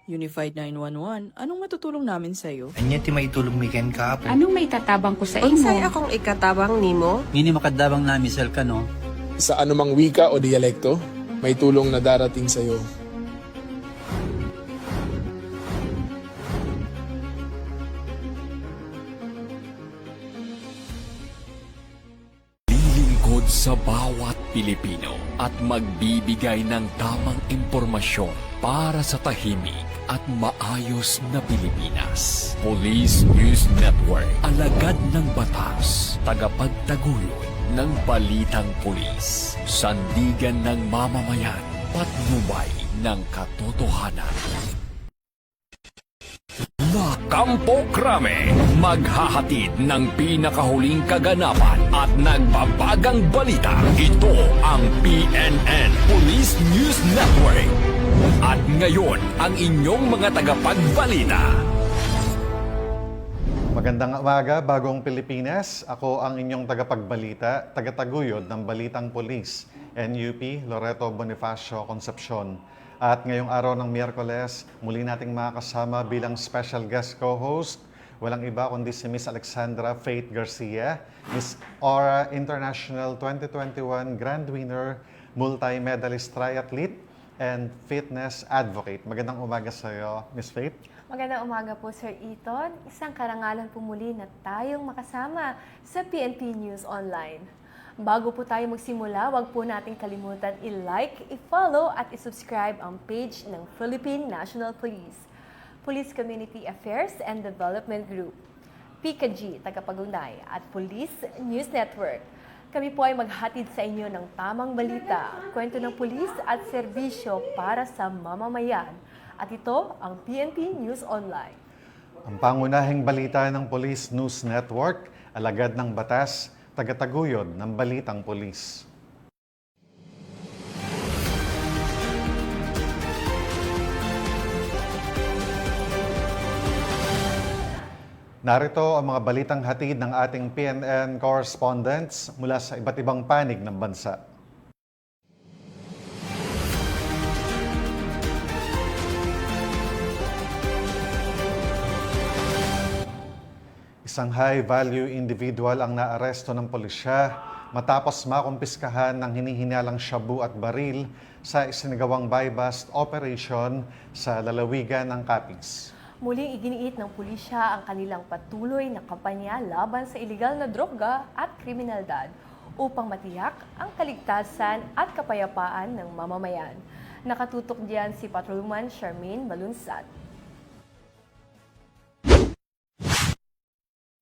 Unified 911, anong matutulong namin sa'yo? Anya ti maitulong mi ken kapo. Anong may tatabang ko sa imo? Unsay akong ikatabang nimo? Ngini makadabang na misal ka no. Sa anumang wika o dialekto, may tulong na darating sa iyo. Lilingkod sa bawat Pilipino at magbibigay ng tamang impormasyon para sa tahimik at maayos na Pilipinas. Police News Network, alagad ng batas, tagapagtaguyod ng balitang pulis, sandigan ng mamamayan, patnubay ng katotohanan. La Campo Crame, maghahatid ng pinakahuling kaganapan at nagbabagang balita. Ito ang PNN Police News Network. At ngayon, ang inyong mga tagapagbalita. Magandang umaga, Bagong Pilipinas. Ako ang inyong tagapagbalita, tagataguyod ng Balitang Pulis, NUP Loreto Bonifacio Concepcion. At ngayong araw ng Miyerkules, muli nating makakasama bilang special guest co-host, walang iba kundi si Miss Alexandra Faith Garcia, Miss Aura International 2021 Grand Winner, multi-medalist triathlete, and fitness advocate. Magandang umaga sa iyo, Miss Faith. Magandang umaga po, Sir Eton. Isang karangalan po muli na tayong makasama sa PNP News Online. Bago po tayo magsimula, huwag po nating kalimutan i-like, i-follow at i-subscribe ang page ng Philippine National Police, Police Community Affairs and Development Group, PCAG, tagapagunay, at Police News Network. Kami po ay maghatid sa inyo ng tamang balita, kwento ng pulis at serbisyo para sa mamamayan. At ito ang PNP News Online. Ang pangunahing balita ng Police News Network, alagad ng batas, tagataguyod ng Balitang Pulis. Narito ang mga balitang hatid ng ating PNN correspondents mula sa iba't ibang panig ng bansa. Isang high-value individual ang naaresto ng pulisya matapos makumpiskahan ng hinihinalang shabu at baril sa isinagawang buy-bust operation sa lalawigan ng Capiz. Muling iginiit ng pulisya ang kanilang patuloy na kampanya laban sa iligal na droga at kriminalidad upang matiyak ang kaligtasan at kapayapaan ng mamamayan. Nakatutok diyan si Patrolman Charmaine Balunsat.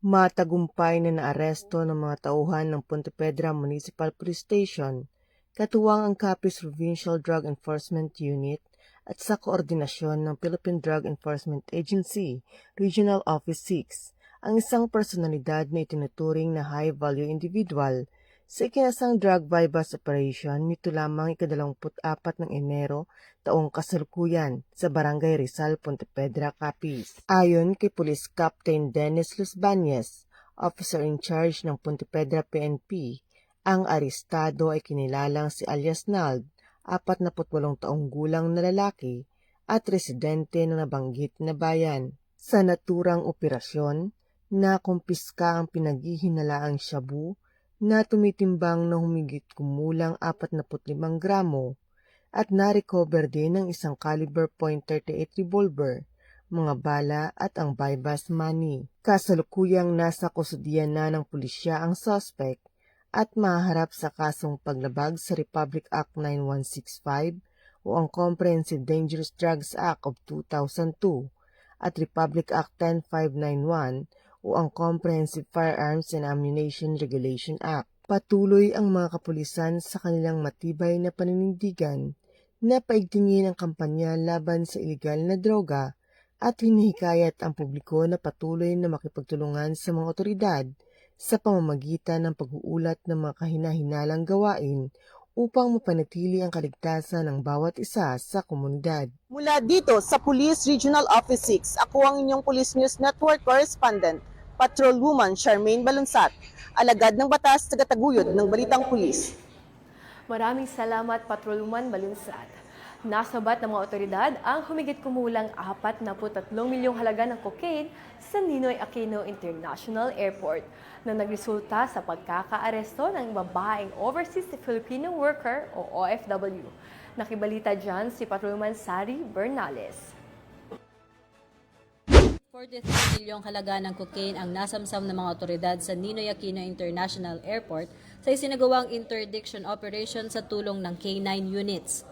Matagumpay na naaresto ng mga tauhan ng Pontevedra Municipal Police Station, katuwang ang Capiz Provincial Drug Enforcement Unit at sa koordinasyon ng Philippine Drug Enforcement Agency, Regional Office 6, ang isang personalidad na itinuturing na high-value individual sa ikinasang drug buy-bust operation nito lamang ika-24 ng Enero taong kasalukuyan sa Barangay Rizal, Pontevedra, Capiz. Ayon kay Police Captain Dennis Luzbañez, Officer in Charge ng Pontevedra PNP, ang arestado ay kinilalang si alias Nald, 48 taong gulang na lalaki at residente ng nabanggit na bayan. Sa naturang operasyon, nakumpiska ang pinaghihinalaang shabu na tumitimbang na humigit kumulang 45 gramo at na-recover din ng isang caliber .38 revolver, mga bala at ang buy-bust money. Kasalukuyang nasa kustudiya na ng pulisya ang suspect at maharap sa kasong paglabag sa Republic Act 9165 o ang Comprehensive Dangerous Drugs Act of 2002 at Republic Act 10591 o ang Comprehensive Firearms and Ammunition Regulation Act. Patuloy ang mga kapulisan sa kanilang matibay na paninindigan na paigtingin ang kampanya laban sa ilegal na droga at hinihikayat ang publiko na patuloy na makipagtulungan sa mga otoridad sa pamamagitan ng pag-uulat ng mga kahinahinalang gawain upang mapanatili ang kaligtasan ng bawat isa sa komunidad. Mula dito sa Police Regional Office 6, ako ang inyong Police News Network Correspondent, Patrolwoman Charmaine Balunsat, alagad ng batas, tagataguyod ng Balitang Pulis. Maraming salamat, Patrolman Balunsat. Nasabat ng mga otoridad ang humigit kumulang 43 milyong halaga ng cocaine sa Ninoy Aquino International Airport na nagresulta sa pagkakaaresto ng babaeng overseas Filipino worker o OFW. Nakibalita dyan si Patrolman Sari Bernales. 43 milyong halaga ng cocaine ang nasamsam ng mga otoridad sa Ninoy Aquino International Airport sa isinagawang interdiction operation sa tulong ng K9 units.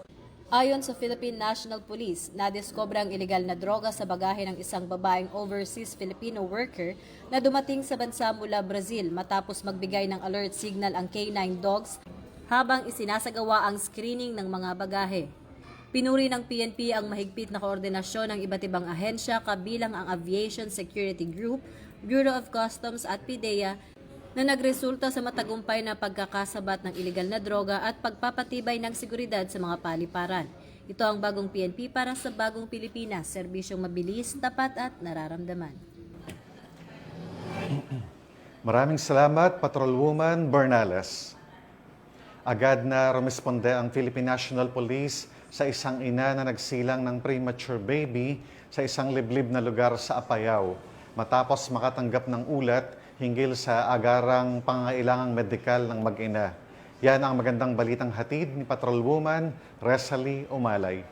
Ayon sa Philippine National Police, nadiskubre ang ilegal na droga sa bagahe ng isang babaeng overseas Filipino worker na dumating sa bansa mula Brazil matapos magbigay ng alert signal ang K9 dogs habang isinasagawa ang screening ng mga bagahe. Pinuri ng PNP ang mahigpit na koordinasyon ng iba't ibang ahensya kabilang ang Aviation Security Group, Bureau of Customs at PDEA na nagresulta sa matagumpay na pagkakasabat ng ilegal na droga at pagpapatibay ng seguridad sa mga paliparan. Ito ang bagong PNP para sa bagong Pilipinas, serbisyong mabilis, tapat at nararamdaman. Maraming salamat, Patrolwoman Bernales. Agad na rumisponde ang Philippine National Police sa isang ina na nagsilang ng premature baby sa isang liblib na lugar sa Apayao matapos makatanggap ng ulat hinggil sa agarang pangangailangang medikal ng mag-ina. Yan ang magandang balitang hatid ni Patrolwoman Resalie Umalay.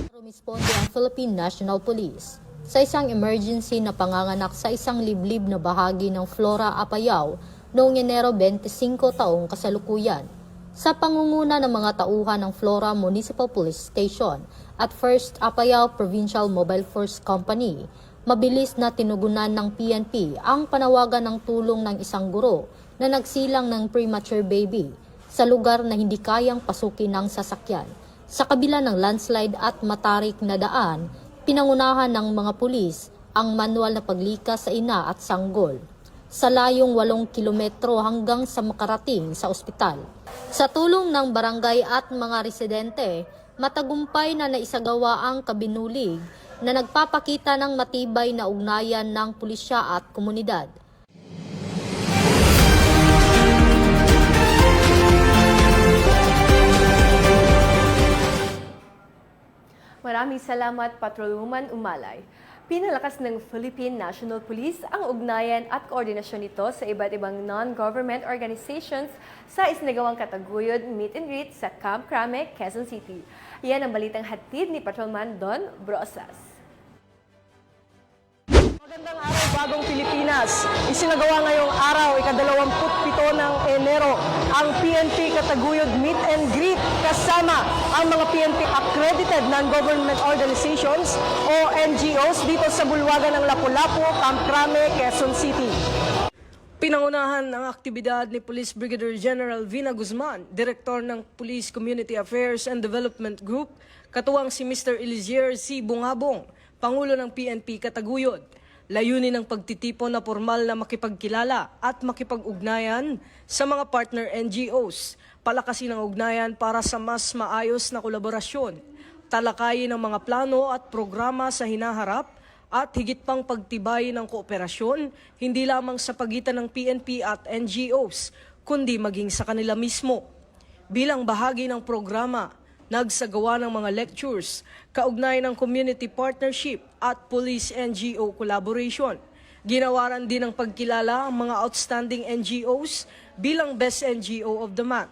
Rumisponde ang Philippine National Police sa isang emergency na panganganak sa isang liblib na bahagi ng Flora, Apayao noong Enero 25 taong kasalukuyan. Sa pangunguna ng mga tauhan ng Flora Municipal Police Station at First Apayao Provincial Mobile Force Company, mabilis na tinugunan ng PNP ang panawagan ng tulong ng isang guro na nagsilang ng premature baby sa lugar na hindi kayang pasukin ng sasakyan. Sa kabila ng landslide at matarik na daan, pinangunahan ng mga pulis ang manual na paglikas sa ina at sanggol sa layong 8 kilometro hanggang sa makarating sa ospital. Sa tulong ng barangay at mga residente, matagumpay na naisagawa ang kabinulig na nagpapakita ng matibay na ugnayan ng pulisya at komunidad. Maraming salamat, Patrolwoman Umalay. Pinalakas ng Philippine National Police ang ugnayan at koordinasyon nito sa iba't ibang non-government organizations sa isinagawang kataguyod meet and greet sa Camp Crame, Quezon City. Yan ang balitang hatid ni Patrolman Don Brosas. Magandang araw, bagong Pilipinas. Isinagawa ngayong araw, ika-27 ng Enero, ang PNP Kataguyod Meet and Greet kasama ang mga PNP accredited non-government organizations o NGOs dito sa bulwagan ng Lapu-Lapu, Camp Crame, Quezon City. Pinangunahan ang aktibidad ni Police Brigadier General Vina Guzman, Direktor ng Police Community Affairs and Development Group, katuwang si Mr. Elizier C. Bungabong, Pangulo ng PNP Kataguyod. Layunin ng pagtitipon na formal na makipagkilala at makipag-ugnayan sa mga partner NGOs, palakasin ang ugnayan para sa mas maayos na kolaborasyon, talakayin ang mga plano at programa sa hinaharap at higit pang pagtibay ng kooperasyon, hindi lamang sa pagitan ng PNP at NGOs, kundi maging sa kanila mismo. Bilang bahagi ng programa, nagsagawa ng mga lectures, kaugnay ng community partnership at police-NGO collaboration. Ginawaran din ng pagkilala ang mga outstanding NGOs bilang Best NGO of the Month.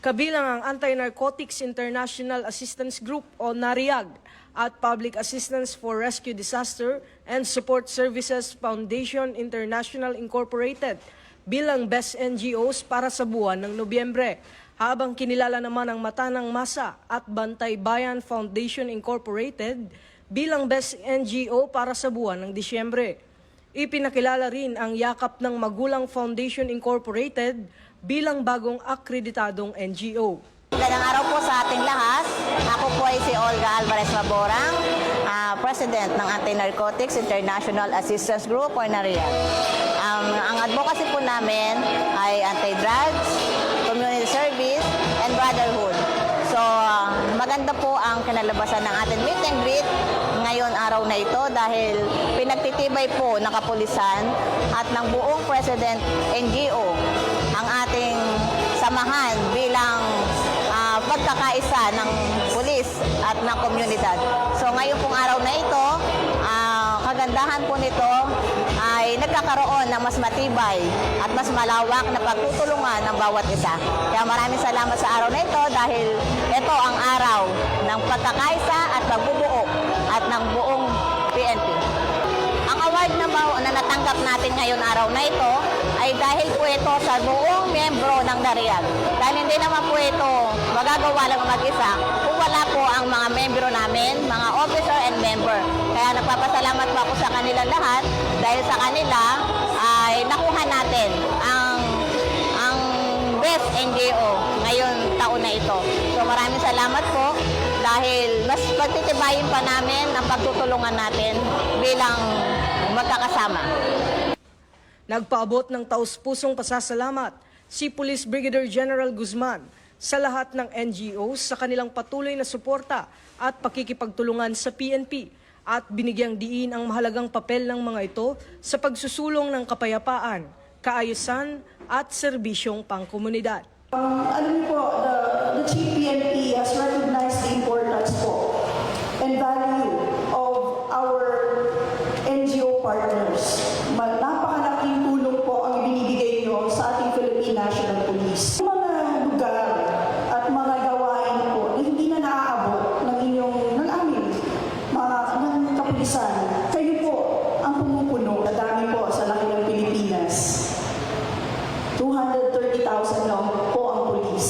Kabilang ang Anti-Narcotics International Assistance Group o NARIAG at Public Assistance for Rescue Disaster and Support Services Foundation International Incorporated bilang Best NGOs para sa buwan ng Nobyembre. Habang kinilala naman ang Matanang Masa at Bantay Bayan Foundation Incorporated bilang Best NGO para sa buwan ng Disyembre. Ipinakilala rin ang Yakap ng Magulang Foundation Incorporated bilang bagong akreditadong NGO. Magandang araw po sa ating lahat. Ako po ay si Olga Alvarez Maborang, President ng Anti-Narcotics International Assistance Group or NARIAG. Ang advocacy po namin ay anti-drugs, community service, and brotherhood. So, maganda po ang kinalabasan ng ating meet and greet ngayon araw na ito dahil pinagtitibay po ng kapulisan at ng buong President NGO ang ating samahan bilang pagkakaisa ng pulis at ng komunidad. So ngayon pong araw na ito, kagandahan po nito ay nagkakaroon ng mas matibay at mas malawak na pagtutulungan ng bawat isa. Kaya maraming salamat sa araw na ito dahil ito ang araw ng pagkakaisa at pagbubuo at ng buong PNP. Ang award na natanggap natin ngayon araw na ito ay dahil po ito sa buong miyembro ng Dariag. Dahil hindi naman po ito magagawa lang mag-isa kung wala po ang mga miyembro namin, mga officer and member. Kaya nagpapasalamat po ako sa kanila lahat dahil sa kanila ay nakuha natin ang best NGO ngayon taon na ito. So maraming salamat po dahil mas pagtitibayin pa namin ang pagtutulungan natin bilang magkakasama. Nagpaabot ng taus-pusong pasasalamat si Police Brigadier General Guzman sa lahat ng NGOs sa kanilang patuloy na suporta at pakikipagtulungan sa PNP at binigyang diin ang mahalagang papel ng mga ito sa pagsusulong ng kapayapaan, kaayusan at serbisyong pangkomunidad. Alam niyo po, the Chief PNP has recognized the importance po and value of our NGO partners. Napakalaking tulong po ang binibigay nyo sa ating Philippine National Police. Mga lugar at mga gawain po na hindi na naaabot ng aming mga kapulisan, kayo po ang pumupuno. Nadami po sa laki ng Pilipinas. 230,000 lang po ang pulis.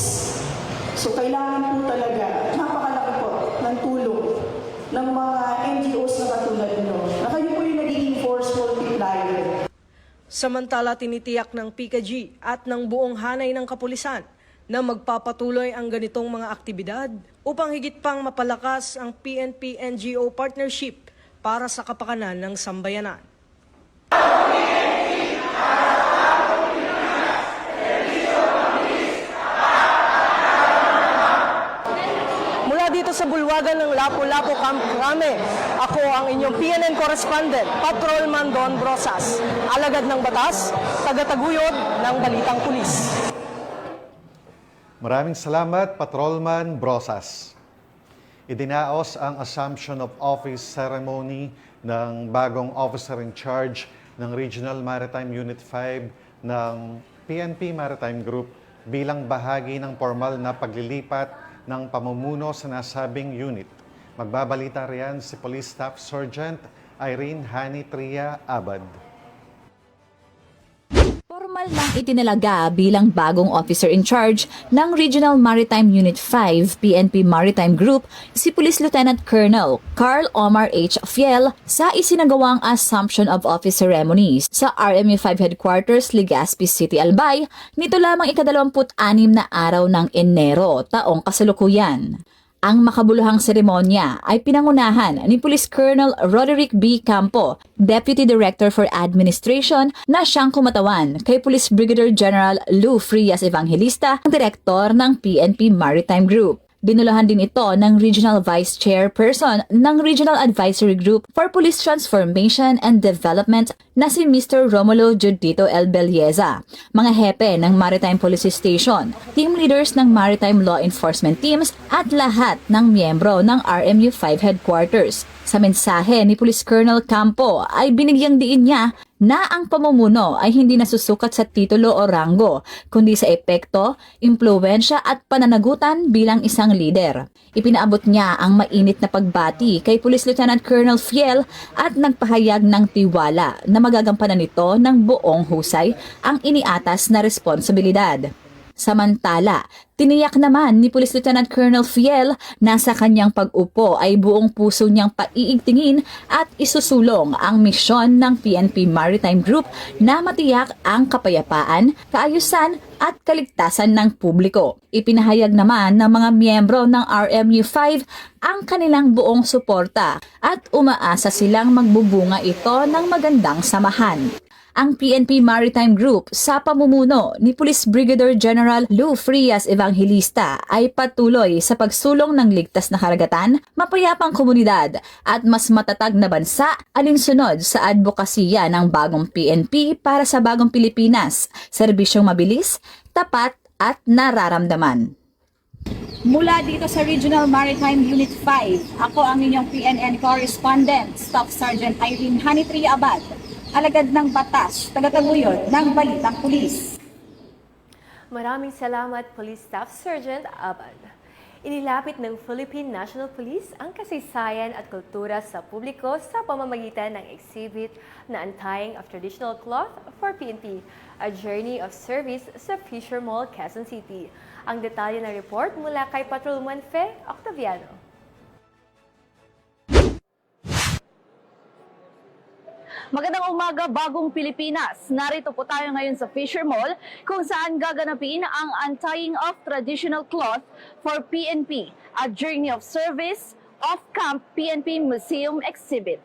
So kailangan po talaga, napakalaki po ng tulong ng mga NGOs na katulad nyo. Na kayo po yung nagiging force multiplier. Samantala, tinitiyak ng PKG at ng buong hanay ng kapulisan na magpapatuloy ang ganitong mga aktibidad upang higit pang mapalakas ang PNP-NGO partnership para sa kapakanan ng sambayanan. Mula dito sa bulwagan ng Lapu-Lapu Camp Crame, ako ang inyong PNN correspondent, Patrolman Don Brosas, alagad ng batas, tagataguyod ng Balitang Pulis. Maraming salamat, Patrolman Brosas. Idinaos ang Assumption of Office Ceremony ng bagong Officer in Charge ng Regional Maritime Unit 5 ng PNP Maritime Group bilang bahagi ng formal na paglilipat ng pamumuno sa nasabing unit. Magbabalita riyan si Police Staff Sergeant Irene Hani Tria Abad. Formal nang itinalaga bilang bagong officer in charge ng Regional Maritime Unit 5 PNP Maritime Group si Police Lieutenant Colonel Carl Omar H. Fiel sa isinagawang Assumption of Office ceremonies sa RMU 5 Headquarters, Legazpi City, Albay nito lamang ika-26 na araw ng Enero taong kasalukuyan. Ang makabuluhang seremonya ay pinangunahan ni Police Colonel Roderick B. Campo, Deputy Director for Administration, na siyang kumatawan kay Police Brigadier General Lou Frias Evangelista, ang Direktor ng PNP Maritime Group. Binulahan din ito ng Regional Vice Chairperson ng Regional Advisory Group for Police Transformation and Development na si Mr. Romulo Judito L. Belleza, mga hepe ng Maritime Police Station, team leaders ng Maritime Law Enforcement Teams at lahat ng miyembro ng RMU 5 Headquarters. Sa mensahe ni Police Colonel Campo ay binigyang diin niya na ang pamumuno ay hindi nasusukat sa titulo o ranggo, kundi sa epekto, impluwensya at pananagutan bilang isang leader. Ipinaabot niya ang mainit na pagbati kay Police Lieutenant Colonel Fiel at nagpahayag ng tiwala na magagampanan nito ng buong husay ang iniatas na responsibilidad. Samantala, tiniyak naman ni Police Lieutenant Colonel Fiel na sa kanyang pag-upo ay buong puso niyang paiigtingin at isusulong ang misyon ng PNP Maritime Group na matiyak ang kapayapaan, kaayusan at kaligtasan ng publiko. Ipinahayag naman ng mga miyembro ng RMU 5 ang kanilang buong suporta at umaasa silang magbubunga ito ng magandang samahan. Ang PNP Maritime Group sa pamumuno ni Police Brigadier General Lou Frias Evangelista ay patuloy sa pagsulong ng ligtas na karagatan, mapayapang komunidad at mas matatag na bansa alinsunod sa advokasya ng bagong PNP para sa bagong Pilipinas, serbisyong mabilis, tapat at nararamdaman. Mula dito sa Regional Maritime Unit 5, ako ang inyong PNN correspondent, Staff Sergeant Irene Hanitri Abad, alagad ng batas, tagataguyod ng Balitang Pulis. Maraming salamat, Police Staff Sergeant Abad. Inilapit ng Philippine National Police ang kasaysayan at kultura sa publiko sa pamamagitan ng exhibit na Untying of Traditional Cloth for PNP, a Journey of Service sa Fisher Mall, Quezon City. Ang detalye ng report mula kay Patrolman Fe Octaviano. Magandang umaga, Bagong Pilipinas. Narito po tayo ngayon sa Fisher Mall kung saan gaganapin ang Untying of Traditional Cloth for PNP, a Journey of Service Off-Camp PNP Museum Exhibit.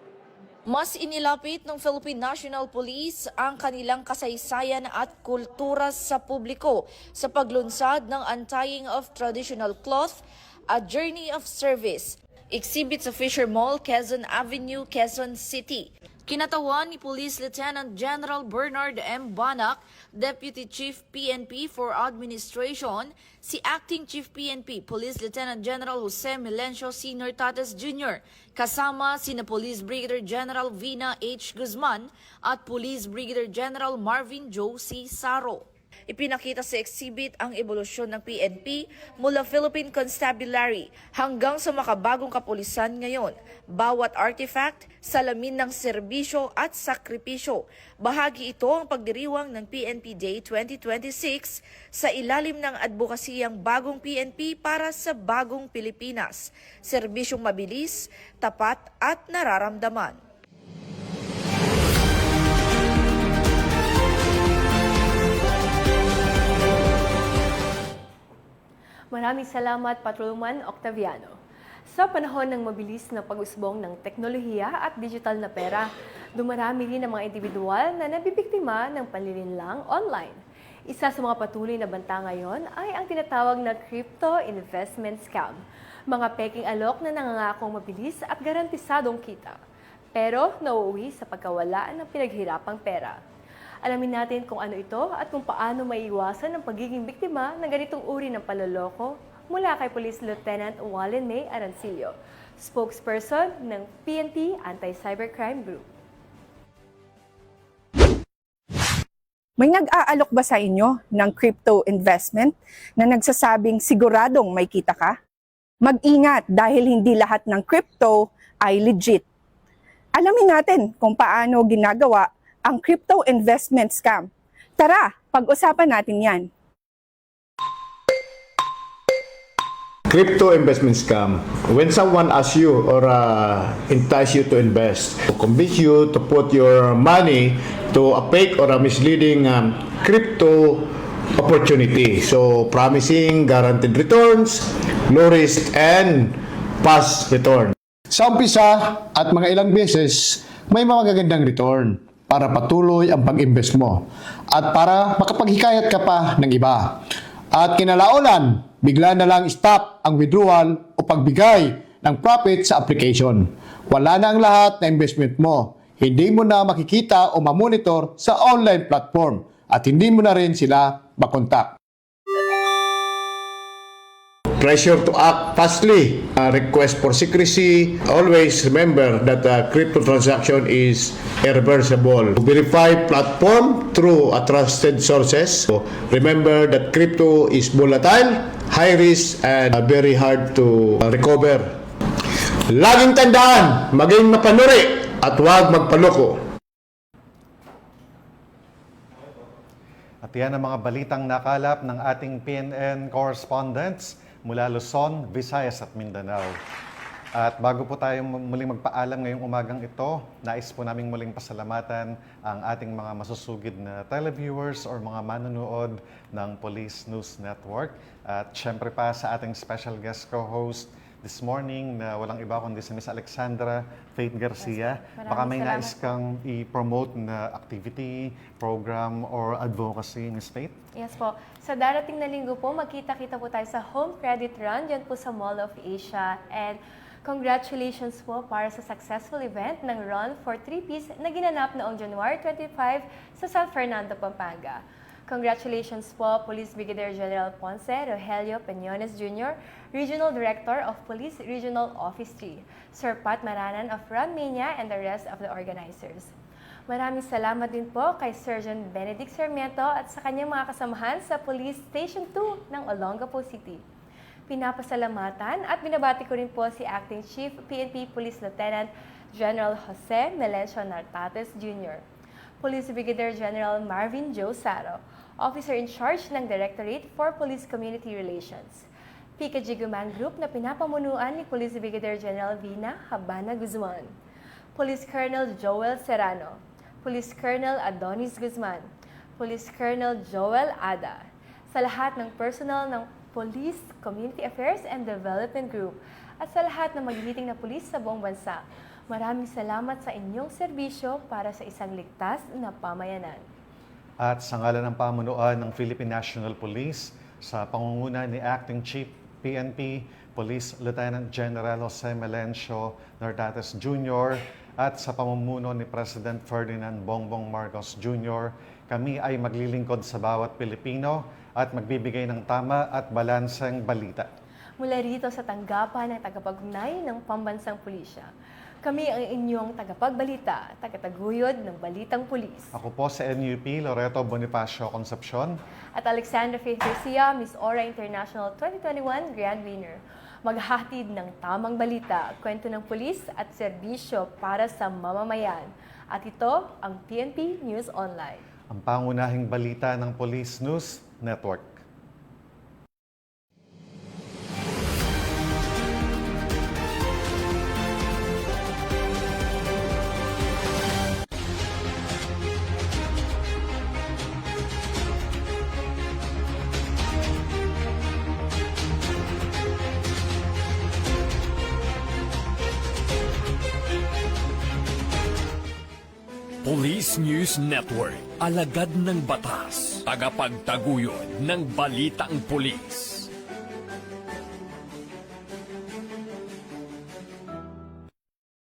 Mas inilapit ng Philippine National Police ang kanilang kasaysayan at kultura sa publiko sa paglunsad ng Untying of Traditional Cloth, a Journey of Service. Exhibit sa Fisher Mall, Quezon Avenue, Quezon City. Kinatawan ni Police Lieutenant General Bernard M. Banac, Deputy Chief PNP for Administration, si Acting Chief PNP Police Lieutenant General Jose Melencio Sr. Tates Jr., kasama sina Police Brigadier General Vina H. Guzman at Police Brigadier General Marvin Joe C. Saro. Ipinakita sa exhibit ang ebolusyon ng PNP mula Philippine Constabulary hanggang sa makabagong kapulisan ngayon. Bawat artifact, salamin ng serbisyo at sakripisyo. Bahagi ito ang pagdiriwang ng PNP Day 2026 sa ilalim ng advokasiyang Bagong PNP para sa Bagong Pilipinas. Serbisyong mabilis, tapat at nararamdaman. Maraming salamat, Patrolman Octaviano. Sa panahon ng mabilis na pag-usbong ng teknolohiya at digital na pera, dumarami rin ang mga individual na nabibiktima ng panlilinlang online. Isa sa mga patuloy na banta ngayon ay ang tinatawag na crypto investment scam. Mga peking alok na nangangakong mabilis at garantisadong kita, pero nauuwi sa pagkawala ng pinaghirapang pera. Alamin natin kung ano ito at kung paano maiiwasan ang pagiging biktima ng ganitong uri ng panloloko mula kay Police Lieutenant Wallen May Arancillo, spokesperson ng PNP Anti-Cybercrime Group. May nag-aalok ba sa inyo ng crypto investment na nagsasabing siguradong may kita ka? Mag-ingat dahil hindi lahat ng crypto ay legit. Alamin natin kung paano ginagawa ang crypto investment scam. Tara, pag-usapan natin yan. Crypto investment scam. When someone asks you or entice you to invest, convince you to put your money to a fake or a misleading crypto opportunity. So, promising guaranteed returns, low risk, and fast return. Sa umpisa at mga ilang beses, may mga magagandang return para patuloy ang pag-invest mo at para makapaghikayat ka pa ng iba. At kinalaunan, bigla na lang stop ang withdrawal o pagbigay ng profit sa application. Wala na ang lahat na investment mo. Hindi mo na makikita o mamonitor sa online platform at hindi mo na rin sila makontak. Pressure to act fastly, request for secrecy. Always remember that crypto transaction is irreversible. Verify platform through a trusted sources. So remember that crypto is volatile, high risk, and very hard to recover. Laging tandaan, maging mapanuri at huwag magpaloko. At yan ang mga balitang nakalap ng ating PNN correspondents mula Luzon, Visayas at Mindanao. At bago po tayo muling magpaalam ngayong umagang ito, nais po naming muling pasalamatan ang ating mga masusugid na televiewers or mga manonood ng Police News Network. At syempre pa sa ating special guest co-host this morning na walang iba kundi si Miss Alexandra Faith Garcia. Baka may nais kang i-promote na activity, program, or advocacy, Miss Faith? Yes po. Sa darating na linggo po, magkita-kita po tayo sa Home Credit Run dyan po sa Mall of Asia. And congratulations po para sa successful event ng Run for 3 Peace na ginanap noong January 25 sa San Fernando, Pampanga. Congratulations po, Police Brigadier General Ponce Rogelio Peñones Jr., Regional Director of Police Regional Office 3, Sir Pat Maranan of Runmania, and the rest of the organizers. Maraming salamat din po kay Sergeant Benedict Sarmiento at sa kanyang mga kasamahan sa Police Station 2 ng Olongapo City. Pinapasalamatan at binabati ko rin po si Acting Chief PNP Police Lieutenant General Jose Melencio Nartates Jr., Police Brigadier General Marvin Joe Saro, Officer in Charge ng Directorate for Police Community Relations, PKG Command Group na pinapamunuan ni Police Brigadier General Vina Habana Guzman, Police Colonel Joel Serrano, Police Colonel Adonis Guzman, Police Colonel Joel Ada, sa lahat ng personal ng Police Community Affairs and Development Group at sa lahat ng magigiting na pulis sa buong bansa. Maraming salamat sa inyong serbisyo para sa isang ligtas na pamayanan. At sa ngalan ng pamunuan ng Philippine National Police, sa pangunguna ni Acting Chief PNP Police Lieutenant General Jose Melencio Nartates Jr. at sa pamumuno ni President Ferdinand Bongbong Marcos Jr., kami ay maglilingkod sa bawat Pilipino at magbibigay ng tama at balanseng balita. Mula rito sa tanggapan ng tagapagnay ng Pambansang Pulisya, kami ang inyong tagapagbalita, tagataguyod ng Balitang Pulis. Ako po sa NUP Loreto Bonifacio Concepcion. At Alexandra Faith Garcia, Miss Aura International 2021 Grand Winner. Maghahatid ng tamang balita, kwento ng pulis at serbisyo para sa mamamayan. At ito ang PNP News Online. Ang pangunahing balita ng Police News Network. Police News Network, alagad ng batas, tagapagtaguyod ng balitang pulis.